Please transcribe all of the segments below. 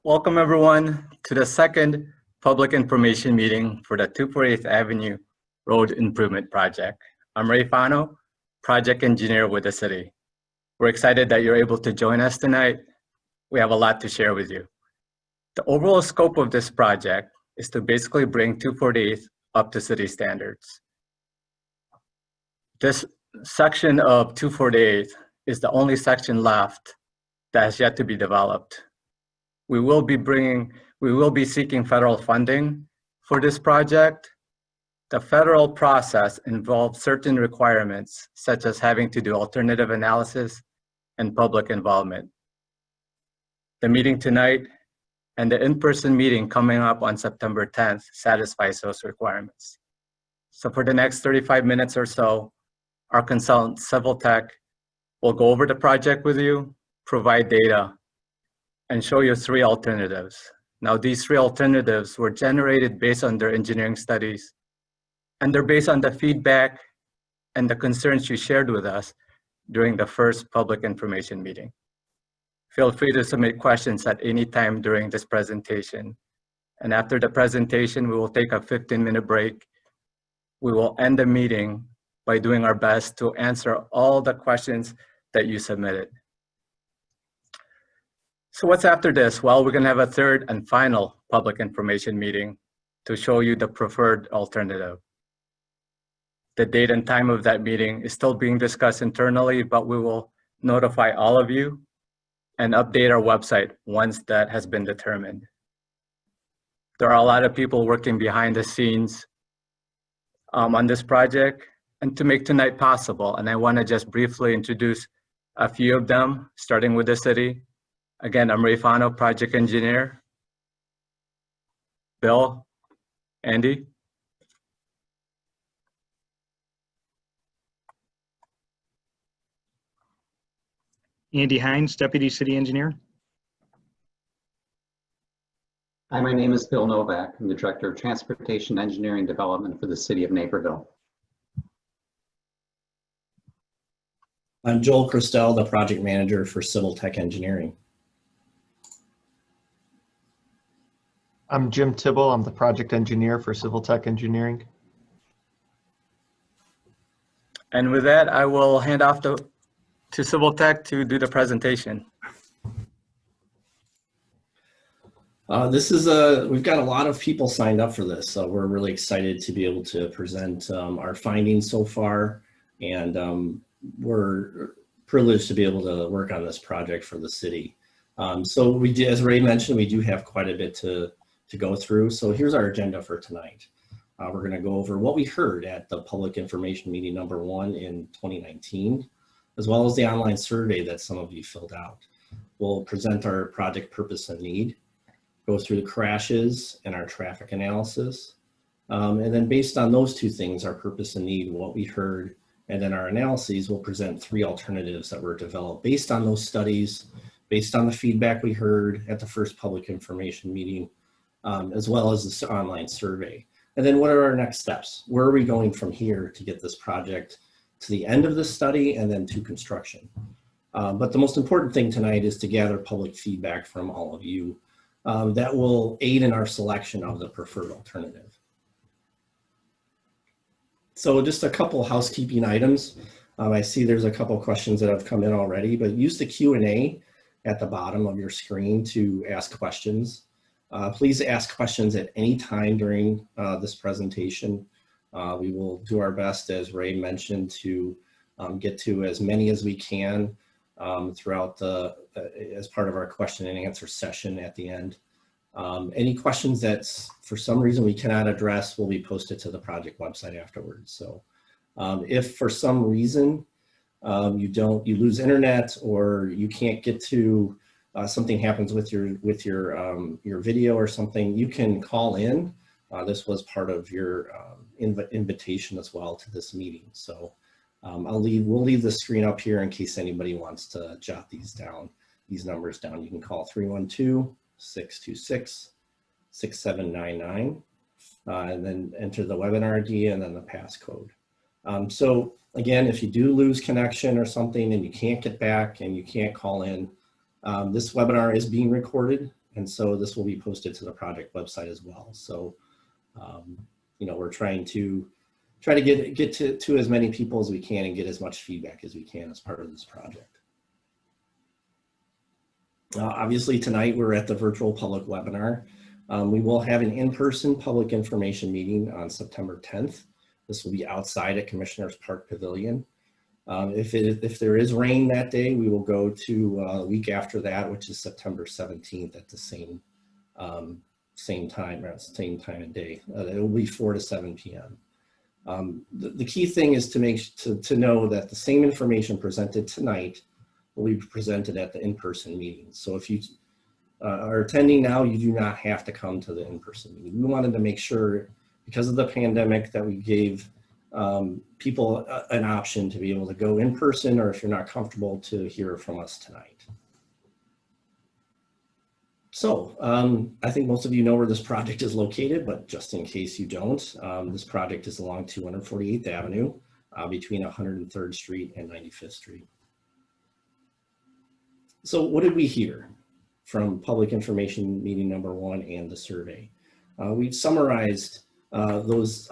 Welcome everyone to the second public information meeting for the 248th Avenue Road Improvement Project. I'm Ray Fano, project engineer with the city. We're excited that you're able to join us tonight. We have a lot to share with you. The overall scope of this project is to basically bring 248th up to city standards. This section of 248th is the only section left that has yet to be developed. We will be seeking federal funding for this project. The federal process involves certain requirements, such as having to do alternative analysis and public involvement. The meeting tonight and the in-person meeting coming up on September 10th satisfies those requirements. So for the next 35 minutes or so, our consultant, Civil Tech, will go over the project with you, provide data, and show you three alternatives. Now, these three alternatives were generated based on their engineering studies, and they're based on the feedback and the concerns you shared with us during the first public information meeting. Feel free to submit questions at any time during this presentation. And after the presentation, we will take a 15-minute break. We will end the meeting by doing our best to answer all the questions that you submitted. So what's after this? Well, we're gonna have a third and final public information meeting to show you the preferred alternative. The date and time of that meeting is still being discussed internally, but we will notify all of you and update our website once that has been determined. There are a lot of people working behind the scenes on this project and to make tonight possible. And I wanna just briefly introduce a few of them, starting with the city. Again, I'm Ray Fano, project engineer. Bill, Andy. Andy Hines, deputy city engineer. Hi, my name is Bill Novak. I'm the director of transportation engineering development for the city of Naperville. I'm Joel Christel, the project manager for Civil Tech Engineering. I'm Jim Tibble. I'm the project engineer for Civil Tech Engineering. And with that, I will hand off to Civil Tech to do the presentation. We've got a lot of people signed up for this, so we're really excited to be able to present our findings so far, and we're privileged to be able to work on this project for the city. So we do, as Ray mentioned, we do have quite a bit to go through. So here's our agenda for tonight. We're going to go over what we heard at the public information meeting number 1 in 2019, as well as the online survey that some of you filled out. We'll present our project purpose and need, go through the crashes and our traffic analysis. And then based on those two things, our purpose and need, what we heard, and then our analyses, we'll present 3 alternatives that were developed based on those studies, based on the feedback we heard at the first public information meeting, as well as this online survey. And then what are our next steps? Where are we going from here to get this project to the end of the study and then to construction? But the most important thing tonight is to gather public feedback from all of you that will aid in our selection of the preferred alternative. So just a couple housekeeping items. I see there's a couple questions that have come in already, but use the Q&A at the bottom of your screen to ask questions. Please ask questions at any time during this presentation. We will do our best, as Ray mentioned, to get to as many as we can throughout as part of our question and answer session at the end. Any questions that for some reason we cannot address will be posted to the project website afterwards. So if for some reason you lose internet or you can't get to something happens with your video or something, you can call in. This was part of your invitation as well to this meeting. So we'll leave the screen up here in case anybody wants to jot these numbers down. You can call 312-626-6799 and then enter the webinar ID and then the passcode. So again, if you do lose connection or something and you can't get back and you can't call in, this webinar is being recorded And so this will be posted to the project website as well. So, we're trying to get to as many people as we can and get as much feedback as we can as part of this project. Obviously tonight we're at the virtual public webinar. We will have an in-person public information meeting on September 10th. This will be outside at Commissioners Park Pavilion. If there is rain that day, we will go to a week after that, which is September 17th at the same time of day. It will be 4 to 7 p.m. The key thing is to know that the same information presented tonight will be presented at the in-person meeting. So if you are attending now, you do not have to come to the in-person meeting. We wanted to make sure, because of the pandemic, that we gave people an option to be able to go in person, or if you're not comfortable, to hear from us tonight. So I think most of you know where this project is located, but just in case you don't, this project is along 248th Avenue between 103rd Street and 95th Street. So what did we hear from public information meeting number 1 and the survey? We've summarized those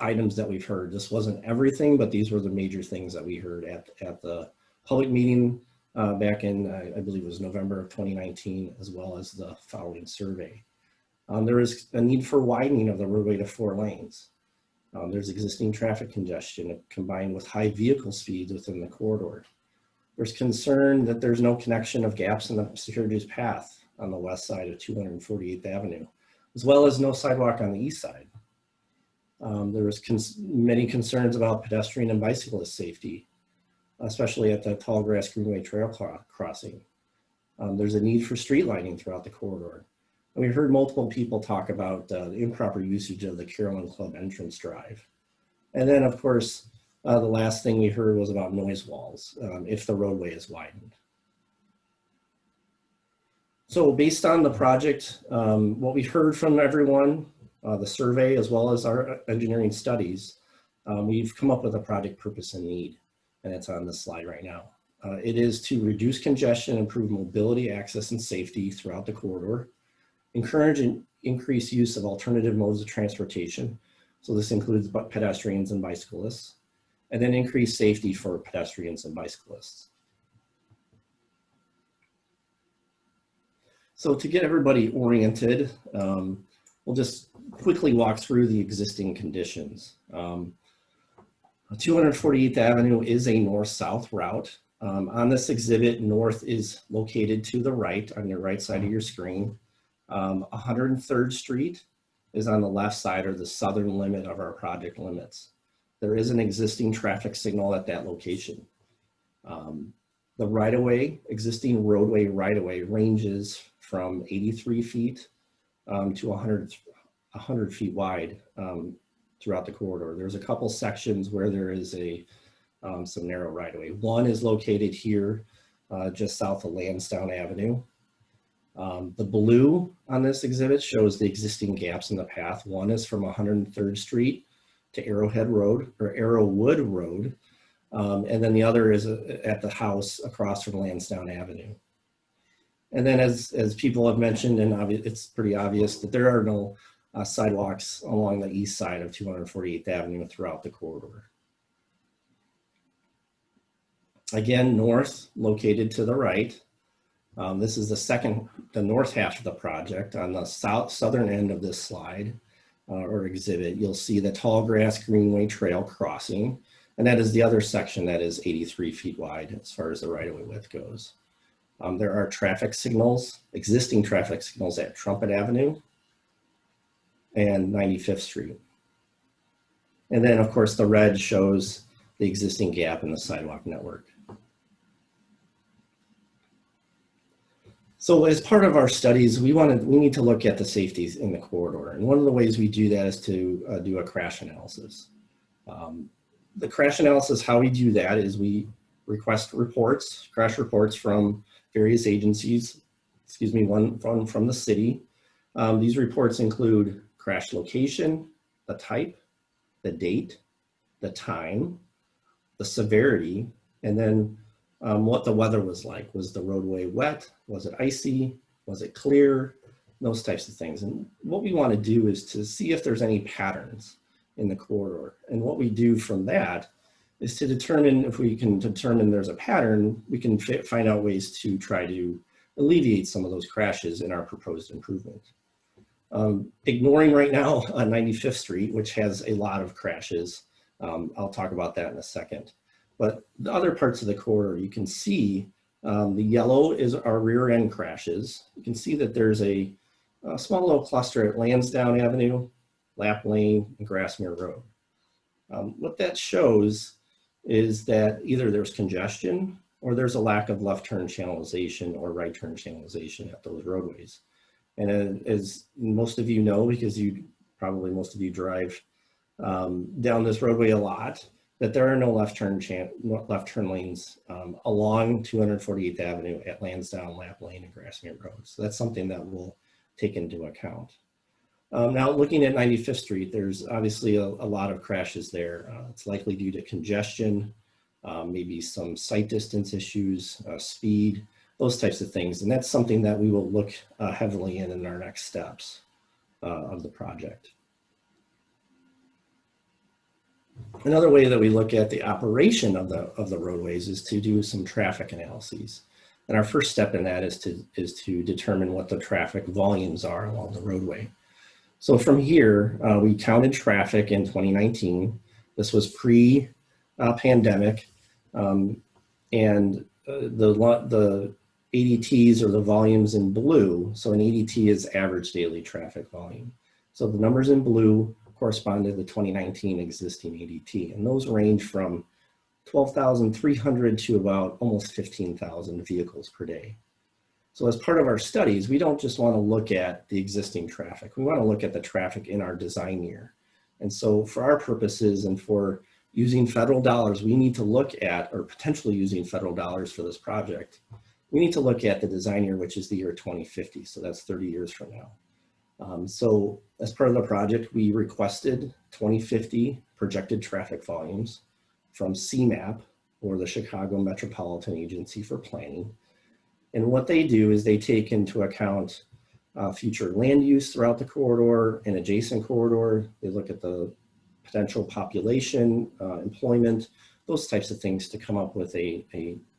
items that we've heard. This wasn't everything, but these were the major things that we heard at the public meeting back in, I believe it was November of 2019, as well as the following survey. There is a need for widening of the roadway to 4 lanes. There's existing traffic congestion combined with high vehicle speeds within the corridor. There's concern that there's no connection of gaps in the Securities path on the west side of 248th Avenue, as well as no sidewalk on the east side. There was many concerns about pedestrian and bicyclist safety, especially at the Tallgrass Greenway Trail crossing. There's a need for street lighting throughout the corridor. And we heard multiple people talk about the improper usage of the Carolyn Club entrance drive. And then, of course, the last thing we heard was about noise walls if the roadway is widened. So based on the project, what we heard from everyone, the survey, as well as our engineering studies, we've come up with a project purpose and need, and it's on this slide right now. It is to reduce congestion, improve mobility, access, and safety throughout the corridor, encourage and increase use of alternative modes of transportation. So this includes pedestrians and bicyclists, and then increase safety for pedestrians and bicyclists. So to get everybody oriented, we'll just quickly walk through the existing conditions. 248th Avenue is a north-south route. On this exhibit, north is located to the right on your right side of your screen. 103rd Street is on the left side, or the southern limit of our project limits. There is an existing traffic signal at that location. The right-of-way, existing roadway right-of-way, ranges from 83 feet to 100 feet wide throughout the corridor. There's a couple sections where there is some narrow right-of-way. One is located here just south of Lansdowne Avenue. The blue on this exhibit shows the existing gaps in the path. One is from 103rd Street to Arrowhead Road, or Arrowwood Road, and then the other is at the house across from Lansdowne Avenue. And then as people have mentioned, and it's pretty obvious that there are no sidewalks along the east side of 248th Avenue throughout the corridor. Again, north, located to the right. This is the north half of the project. On the southern end of this slide or exhibit, you'll see the Tallgrass Greenway Trail crossing, and that is the other section that is 83 feet wide as far as the right-of-way width goes. There are traffic signals, existing traffic signals at Trumpet Avenue and 95th Street. And then, of course, the red shows the existing gap in the sidewalk network. So as part of our studies, we need to look at the safety in the corridor. And one of the ways we do that is to do a crash analysis. The crash analysis, how we do that is we request reports, crash reports from various agencies, one from the city. These reports include crash location, the type, the date, the time, the severity, and then what the weather was like. Was the roadway wet? Was it icy? Was it clear? those types of things. And what we want to do is to see if there's any patterns in the corridor. And what we do from that is to determine, if we can determine there's a pattern, we can find out ways to try to alleviate some of those crashes in our proposed improvement. Ignoring right now on 95th Street, which has a lot of crashes. I'll talk about that in a second. But the other parts of the corridor, you can see the yellow is our rear end crashes. You can see that there's a small little cluster at Lansdowne Avenue, Lap Lane, and Grassmere Road. What that shows is that either there's congestion or there's a lack of left turn channelization or right turn channelization at those roadways. And as most of you know, because most of you drive down this roadway a lot, that there are no left turn lanes along 248th Avenue at Lansdowne, Lap Lane, and Grassmere Road. So that's something that we'll take into account. Now looking at 95th Street, there's obviously a lot of crashes there. It's likely due to congestion, maybe some sight distance issues, speed, those types of things. And that's something that we will look heavily in our next steps of the project. Another way that we look at the operation of the roadways is to do some traffic analyses. And our first step in that is to determine what the traffic volumes are along the roadway. So from here, we counted traffic in 2019. This was pre-pandemic, and the ADTs, or the volumes, in blue. So an ADT is average daily traffic volume. So the numbers in blue correspond to the 2019 existing ADT, and those range from 12,300 to about almost 15,000 vehicles per day. So as part of our studies, we don't just want to look at the existing traffic. We want to look at the traffic in our design year. And so for our purposes and for using federal dollars, we need to look at, or potentially using federal dollars for this project, we need to look at the design year, which is the year 2050. So that's 30 years from now. So as part of the project, we requested 2050 projected traffic volumes from CMAP, or the Chicago Metropolitan Agency for Planning. And what they do is they take into account future land use throughout the corridor and adjacent corridor. They look at the potential population, employment, those types of things to come up with an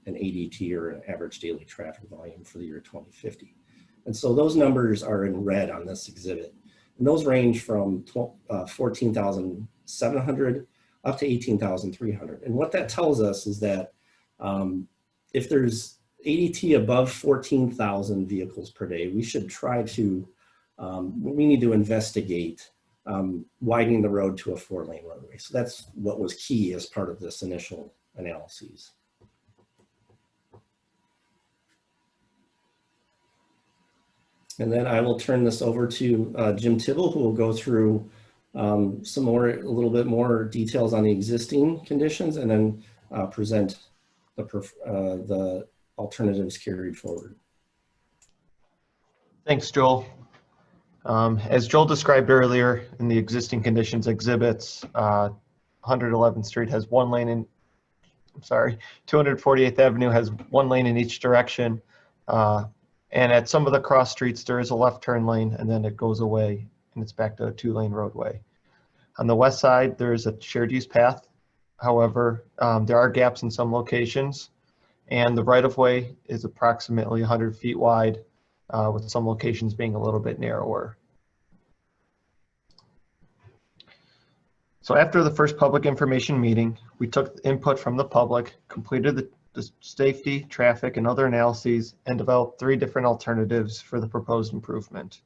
ADT, or an average daily traffic volume, for the year 2050. And so those numbers are in red on this exhibit. And those range from 14,700 up to 18,300. And what that tells us is that if there's ADT above 14,000 vehicles per day, we should try to, we need to investigate widening the road to a 4-lane roadway. So that's what was key as part of this initial analyses. And then I will turn this over to Jim Tibble, who will go through a little bit more details on the existing conditions, and then present the alternatives carried forward. Thanks, Joel. As Joel described earlier in the existing conditions exhibits, 111th Street has 1 lane in, 248th Avenue has 1 lane in each direction. And at some of the cross streets, there is a left turn lane, and then it goes away and it's back to a 2-lane roadway. On the west side, there is a shared use path. However, there are gaps in some locations, and the right-of-way is approximately 100 feet wide, with some locations being a little bit narrower. So after the first public information meeting, we took input from the public, completed the safety, traffic, and other analyses, and developed 3 different alternatives for the proposed improvement.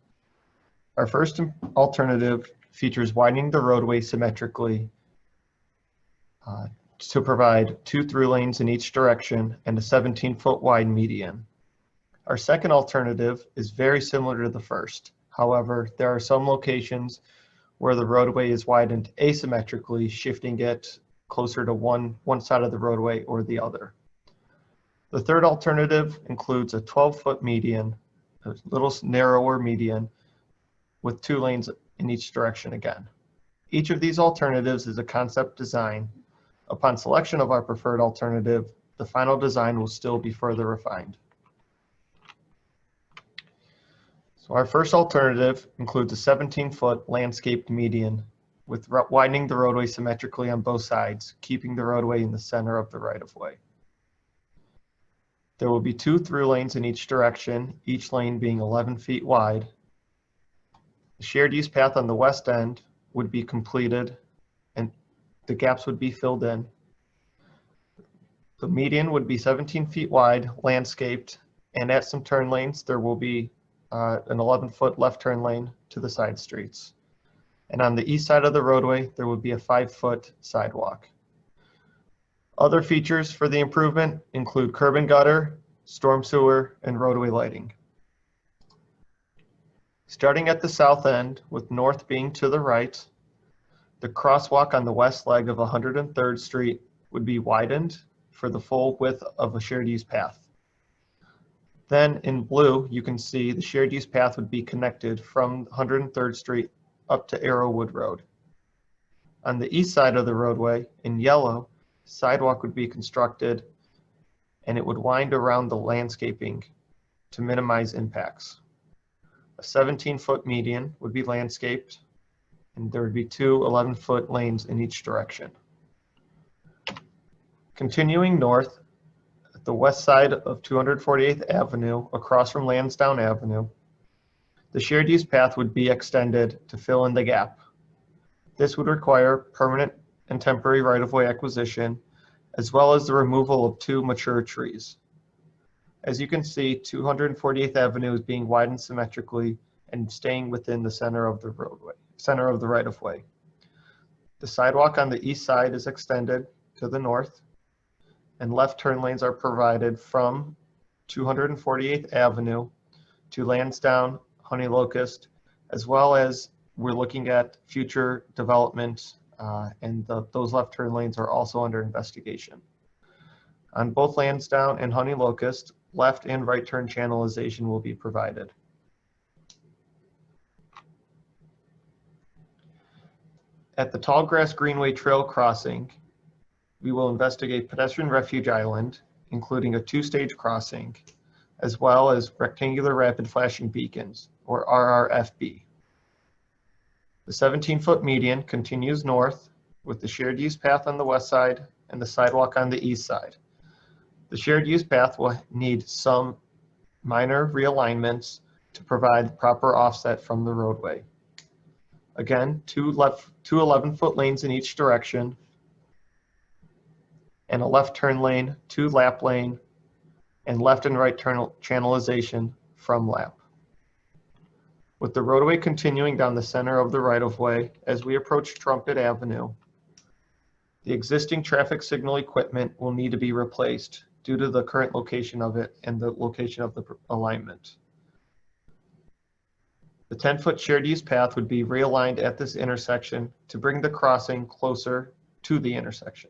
Our first alternative features widening the roadway symmetrically to provide 2 through lanes in each direction and a 17-foot wide median. Our second alternative is very similar to the first. However, there are some locations where the roadway is widened asymmetrically, shifting it closer to one side of the roadway or the other. The third alternative includes a 12-foot median, a little narrower median, with 2 lanes in each direction again. Each of these alternatives is a concept design. Upon selection of our preferred alternative, the final design will still be further refined. So So our first alternative includes a 17-foot landscaped median with widening the roadway symmetrically on both sides, keeping the roadway in the center of the right-of-way. There will be 2 through lanes in each direction, each lane being 11 feet wide. The shared use path on the west end would be completed and the gaps would be filled in. The median would be 17 feet wide, landscaped, and at some turn lanes, there will be an 11-foot left turn lane to the side streets. And on the east side of the roadway, there would be a 5-foot sidewalk. Other features for the improvement include curb and gutter, storm sewer, and roadway lighting. Starting at the south end, with north being to the right, the crosswalk on the west leg of 103rd Street would be widened for the full width of a shared use path. Then in blue, you can see the shared use path would be connected from 103rd Street up to Arrowwood Road. On the east side of the roadway, in yellow, sidewalk would be constructed and it would wind around the landscaping to minimize impacts. A 17-foot median would be landscaped and there would be 2 11-foot lanes in each direction. Continuing north, at the west side of 248th Avenue, across from Lansdowne Avenue, the shared use path would be extended to fill in the gap. This would require permanent and temporary right-of-way acquisition, as well as the removal of 2 mature trees. As you can see, 248th Avenue is being widened symmetrically and staying within the center of the roadway, center of the right-of-way. The sidewalk on the east side is extended to the north, and left turn lanes are provided from 248th Avenue to Lansdowne, Honey Locust, as well as we're looking at future development and those left turn lanes are also under investigation. On both Lansdowne and Honey Locust, left and right turn channelization will be provided. At the Tallgrass Greenway Trail crossing, we will investigate pedestrian refuge island, including a 2-stage crossing, as well as rectangular rapid flashing beacons, or RRFB. The 17-foot median continues north with the shared use path on the west side and the sidewalk on the east side. The shared use path will need some minor realignments to provide proper offset from the roadway. Again, 2 11-foot lanes in each direction, and a left turn lane, 2 lap lane, and left and right turn channelization from lap. With the roadway continuing down the center of the right-of-way as we approach Trumpet Avenue, the existing traffic signal equipment will need to be replaced due to the current location of it and the location of the alignment. The 10-foot shared use path would be realigned at this intersection to bring the crossing closer to the intersection.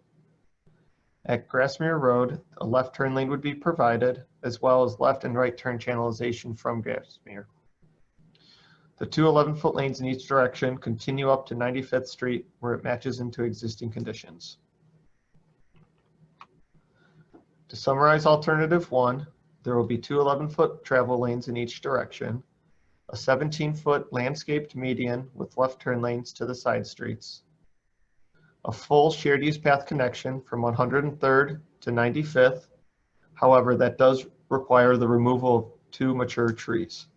At Grassmere Road, a left turn lane would be provided, as well as left and right turn channelization from Grassmere. The 2 11-foot lanes in each direction continue up to 95th Street, where it matches into existing conditions. To summarize alternative 1, there will be 2 11-foot travel lanes in each direction, a 17-foot landscaped median with left turn lanes to the side streets, a full shared use path connection from 103rd to 95th. However, that does require the removal of 2 mature trees.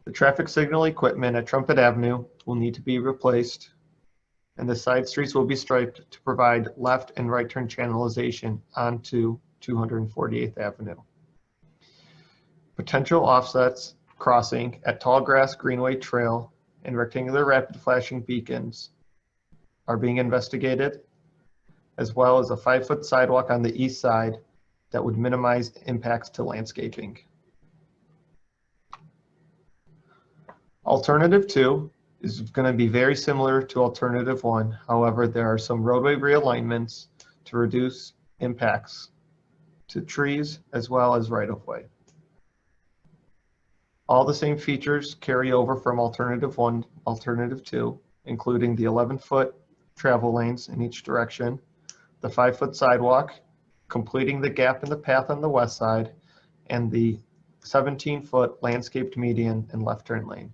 The traffic signal equipment at Trumpet Avenue will need to be replaced, and the side streets will be striped to provide left and right turn channelization onto 248th Avenue. Potential offsets crossing at Tallgrass Greenway Trail and rectangular rapid flashing beacons are being investigated, as well as a 5-foot sidewalk on the east side that would minimize impacts to landscaping. Alternative 2 is going to be very similar to alternative 1. However, there are some roadway realignments to reduce impacts to trees as well as right-of-way. All the same features carry over from alternative 1, alternative 2, including the 11-foot travel lanes in each direction, the 5-foot sidewalk, completing the gap in the path on the west side, and the 17-foot landscaped median and left turn lane.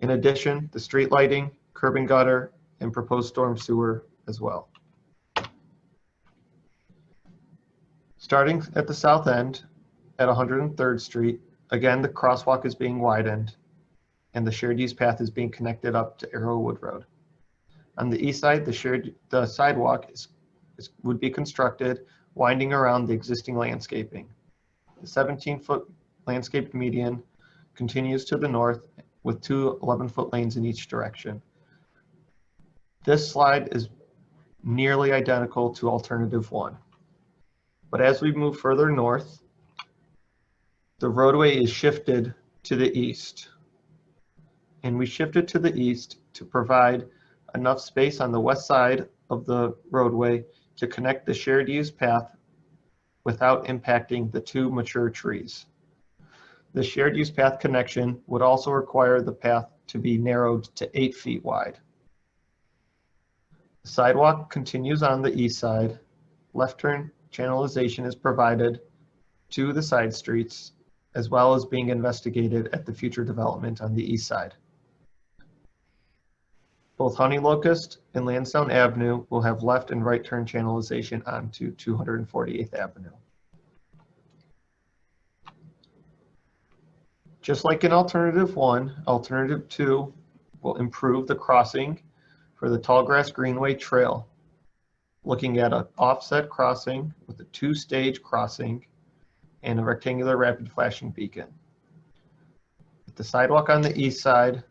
In addition, the street lighting, curb and gutter, and proposed storm sewer as well. Starting at the south end at 103rd Street, again, the crosswalk is being widened and the shared use path is being connected up to Arrowwood Road. On the east side, the sidewalk would be constructed, winding around the existing landscaping. The 17-foot landscaped median continues to the north with two 11-foot lanes in each direction. This slide is nearly identical to alternative 1. But as we move further north, the roadway is shifted to the east. And we shifted to the east to provide enough space on the west side of the roadway to connect the shared use path without impacting the two mature trees. The shared use path connection would also require the path to be narrowed to 8 feet wide. The sidewalk continues on the east side. Left turn channelization is provided to the side streets, as well as being investigated at the future development on the east side. Both Honey Locust and Lansdowne Avenue will have left and right turn channelization onto 248th Avenue. Just like in alternative 1, alternative 2 will improve the crossing for the Tallgrass Greenway Trail, looking at an offset crossing with a 2-stage crossing and a rectangular rapid flashing beacon. With the sidewalk on the east side,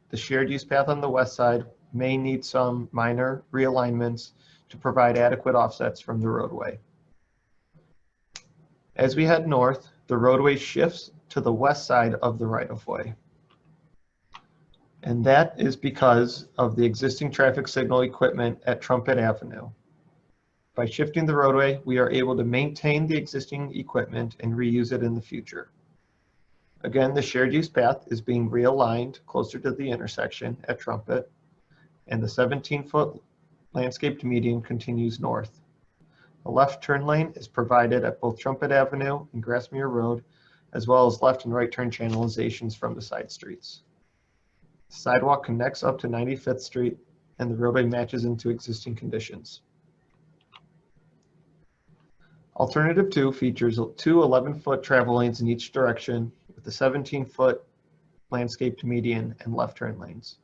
the shared use path on the west side may need some minor realignments to provide adequate offsets from the roadway. As we head north, the roadway shifts to the west side of the right-of-way. And that is because of the existing traffic signal equipment at Trumpet Avenue. By shifting the roadway, we are able to maintain the existing equipment and reuse it in the future. Again, the shared use path is being realigned closer to the intersection at Trumpet, and the 17-foot landscaped median continues north. A left turn lane is provided at both Trumpet Avenue and Grassmere Road, as well as left and right turn channelizations from the side streets. The sidewalk connects up to 95th Street, and the roadway matches into existing conditions. Alternative 2 features two 11-foot travel lanes in each direction with a 17-foot landscaped median and left turn lanes.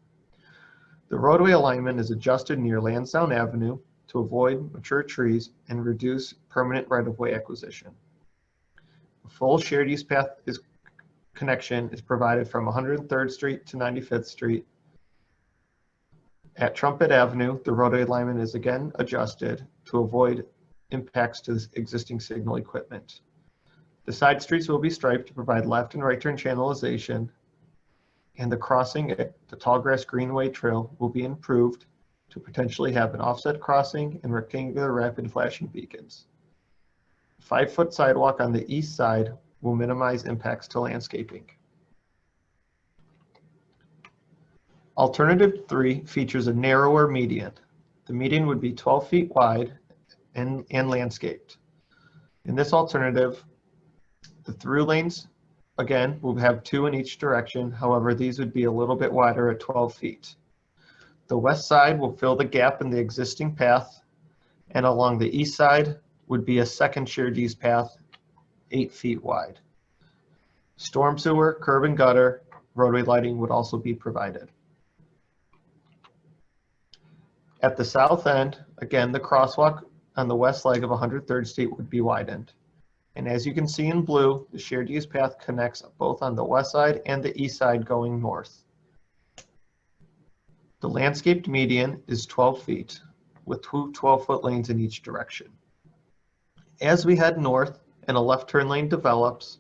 The roadway alignment is adjusted near Lansdowne Avenue to avoid mature trees and reduce permanent right-of-way acquisition. A full shared use path connection is provided from 103rd Street to 95th Street. At Trumpet Avenue, the roadway alignment is again adjusted to avoid impacts to this existing signal equipment. The side streets will be striped to provide left and right turn channelization, and the crossing at the Tallgrass Greenway Trail will be improved to potentially have an offset crossing and rectangular rapid flashing beacons. 5-foot sidewalk on the east side will minimize impacts to landscaping. Alternative 3 features a narrower median. The median would be 12 feet wide and landscaped. In this alternative, the through lanes, again, will have 2 in each direction. However, these would be a little bit wider at 12 feet. The west side will fill the gap in the existing path, and along the east side would be a second shared use path, 8 feet wide. Storm sewer, curb and gutter, roadway lighting would also be provided. At the south end, again, the crosswalk on the west leg of 103rd Street would be widened. And as you can see in blue, the shared use path connects both on the west side and the east side going north. The landscaped median is 12 feet with 2 12-foot lanes in each direction. As we head north and a left turn lane develops,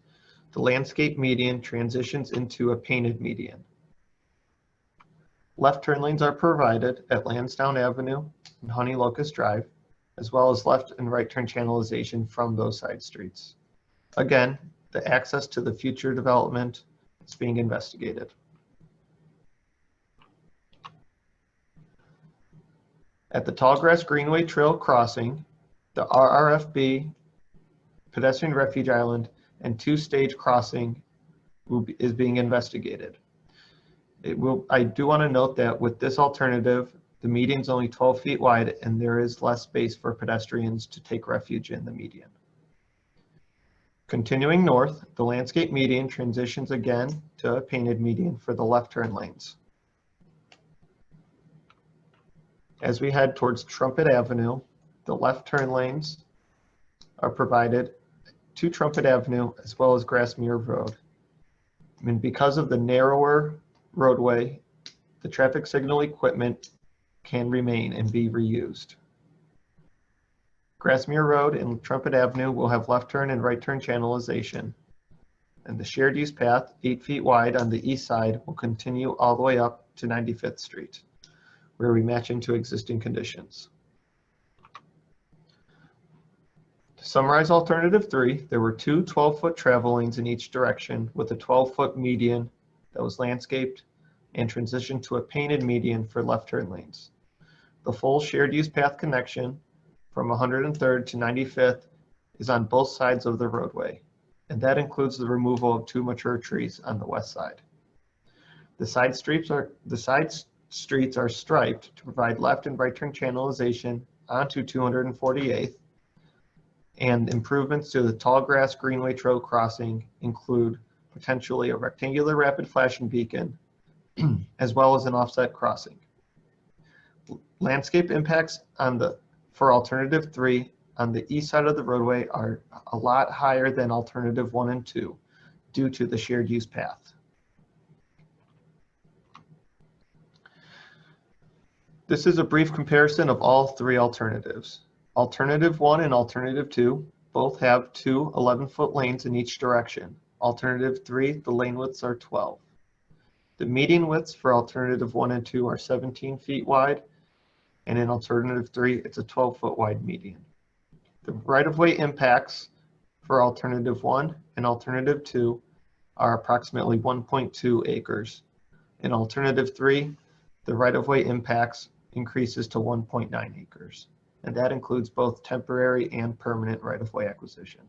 the landscape median transitions into a painted median. Left turn lanes are provided at Lansdowne Avenue and Honey Locust Drive, as well as left and right turn channelization from those side streets. Again, the access to the future development is being investigated. At the Tallgrass Greenway Trail crossing, the RRFB pedestrian refuge island and two-stage crossing is being investigated. I do want to note that with this alternative, the median's only 12 feet wide and there is less space for pedestrians to take refuge in the median. Continuing north, the landscape median transitions again to a painted median for the left turn lanes. As we head towards Trumpet Avenue, the left turn lanes are provided to Trumpet Avenue as well as Grassmere Road. And because of the narrower roadway, the traffic signal equipment can remain and be reused. Grassmere Road and Trumpet Avenue will have left turn and right turn channelization. And the shared use path, 8 feet wide on the east side, will continue all the way up to 95th Street, where we match into existing conditions. To summarize alternative 3, there were two 12-foot travel lanes in each direction with a 12-foot median that was landscaped and transitioned to a painted median for left turn lanes. The full shared use path connection from 103rd to 95th is on both sides of the roadway, and that includes the removal of 2 mature trees on the west side. The side streets are striped to provide left and right turn channelization onto 248th, and improvements to the tall grass greenway trail crossing include potentially a rectangular rapid flashing beacon as well as an offset crossing. Landscape impacts for alternative 3 on the east side of the roadway are a lot higher than alternative 1 and 2 due to the shared use path. This is a brief comparison of all 3 alternatives. Alternative 1 and alternative 2 both have 2 11-foot lanes in each direction. Alternative 3, the lane widths are 12. The median widths for alternative 1 and 2 are 17 feet wide, and in alternative 3, it's a 12-foot wide median. The right-of-way impacts for alternative 1 and alternative 2 are approximately 1.2 acres. In alternative 3, the right-of-way impacts increases to 1.9 acres, and that includes both temporary and permanent right-of-way acquisition.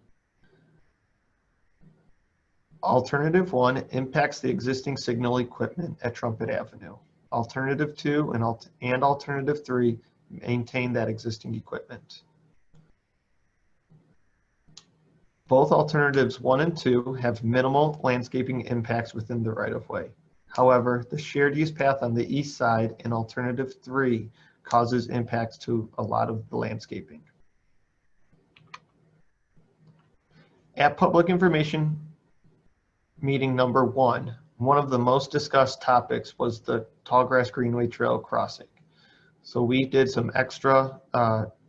Alternative 1 impacts the existing signal equipment at Trumpet Avenue. Alternative 2 and alternative 3 maintain that existing equipment. Both alternatives 1 and 2 have minimal landscaping impacts within the right-of-way. However, the shared use path on the east side in alternative 3 causes impacts to a lot of the landscaping. At public information meeting number 1, one of the most discussed topics was the Tallgrass Greenway Trail crossing. So we did some extra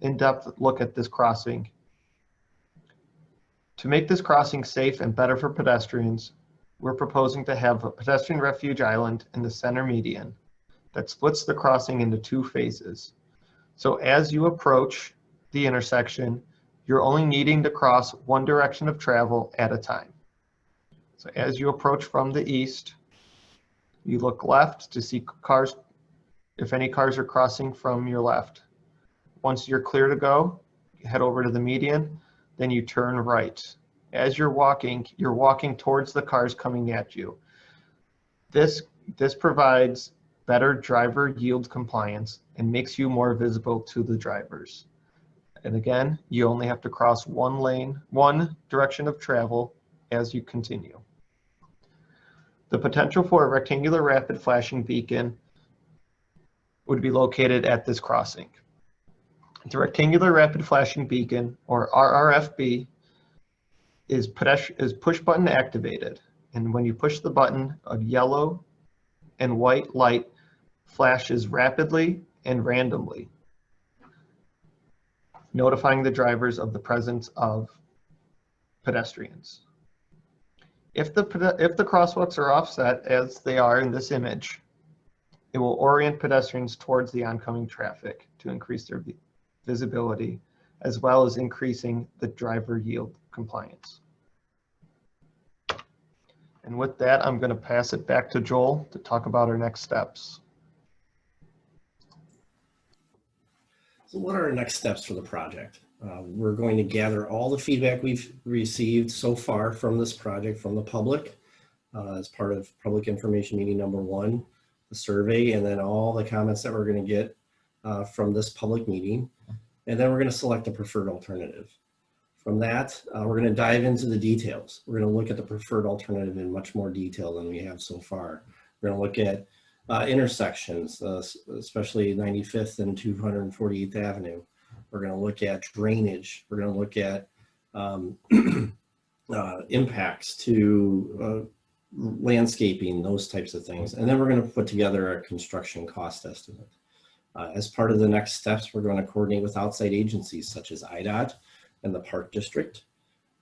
in-depth look at this crossing. To make this crossing safe and better for pedestrians, we're proposing to have a pedestrian refuge island in the center median that splits the crossing into 2 phases. So as you approach the intersection, you're only needing to cross one direction of travel at a time. So as you approach from the east, you look left to see cars, if any cars are crossing from your left. Once you're clear to go, you head over to the median, then you turn right. As you're walking towards the cars coming at you. This provides better driver yield compliance and makes you more visible to the drivers. And again, you only have to cross one direction of travel as you continue. The potential for a rectangular rapid flashing beacon would be located at this crossing. The rectangular rapid flashing beacon, or RRFB, is push button activated. And when you push the button, a yellow and white light flashes rapidly and randomly, notifying the drivers of the presence of pedestrians. If the crosswalks are offset, as they are in this image, it will orient pedestrians towards the oncoming traffic to increase their visibility, as well as increasing the driver yield compliance. And with that, I'm going to pass it back to Joel to talk about our next steps. So what are our next steps for the project? We're going to gather all the feedback we've received so far from this project from the public as part of public information meeting number 1, the survey, and then all the comments that we're going to get from this public meeting. And then we're going to select a preferred alternative. From that, we're going to dive into the details. We're going to look at the preferred alternative in much more detail than we have so far. We're going to look at intersections, especially 95th and 248th Avenue. We're going to look at drainage. We're going to look at impacts to landscaping, those types of things. And then we're going to put together a construction cost estimate. As part of the next steps, we're going to coordinate with outside agencies such as IDOT and the Park District.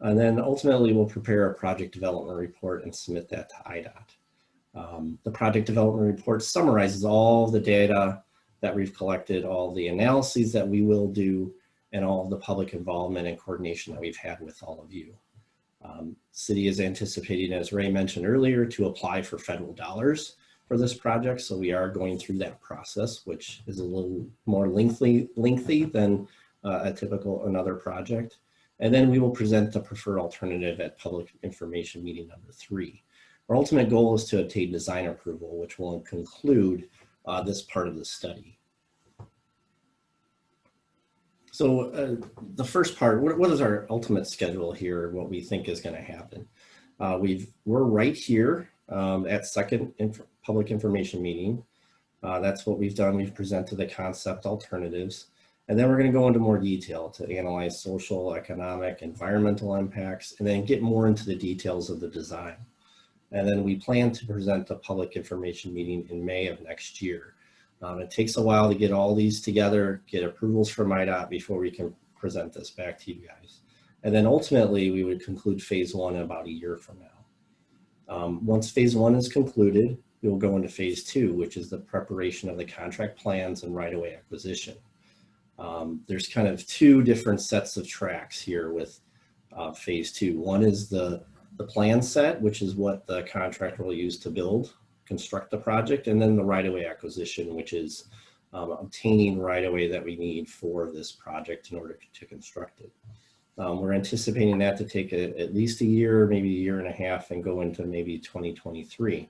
And then ultimately we'll prepare a project development report and submit that to IDOT. The project development report summarizes all the data that we've collected, all the analyses that we will do, and all of the public involvement and coordination that we've had with all of you. City is anticipating, as Ray mentioned earlier, to apply for federal dollars for this project. So we are going through that process, which is a little more lengthy than a typical another project. And then we will present the preferred alternative at public information meeting number 3. Our ultimate goal is to obtain design approval, which will conclude this part of the study. So the first part, what is our ultimate schedule here, what we think is going to happen? We're right here at second public information meeting. That's what we've done. We've presented the concept alternatives. And then we're going to go into more detail to analyze social, economic, environmental impacts, and then get more into the details of the design. And then we plan to present the public information meeting in May of next year. It takes a while to get all these together, get approvals from IDOT before we can present this back to you guys. And then ultimately we would conclude phase 1 in about a year from now. Once phase 1 is concluded, we will go into phase 2, which is the preparation of the contract plans and right-of-way acquisition. There's kind of 2 different sets of tracks here with phase 2. One is the plan set, which is what the contractor will use to construct the project, and then the right-of-way acquisition, which is obtaining right-of-way that we need for this project in order to construct it. We're anticipating that to take at least a year, maybe a year and a half, and go into maybe 2023.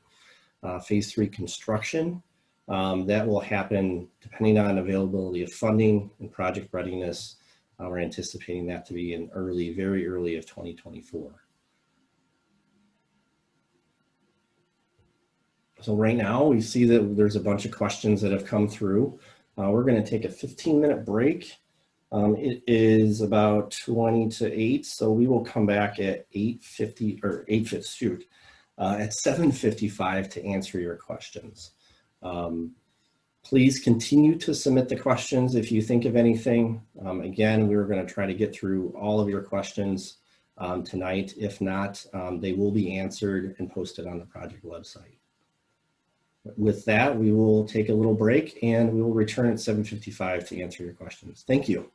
Phase 3 construction, that will happen depending on availability of funding and project readiness. We're anticipating that to be in very early of 2024. So right now we see that there's a bunch of questions that have come through. We're going to take a 15-minute break. It is about 20 to 8, so we will come back at 8:50 or 8:50, shoot, at 7:55 to answer your questions. Please continue to submit the questions if you think of anything. Again, we're going to try to get through all of your questions tonight. If not, they will be answered and posted on the project website. With that, we will take a little break and we will return at 7:55 to answer your questions. Thank you.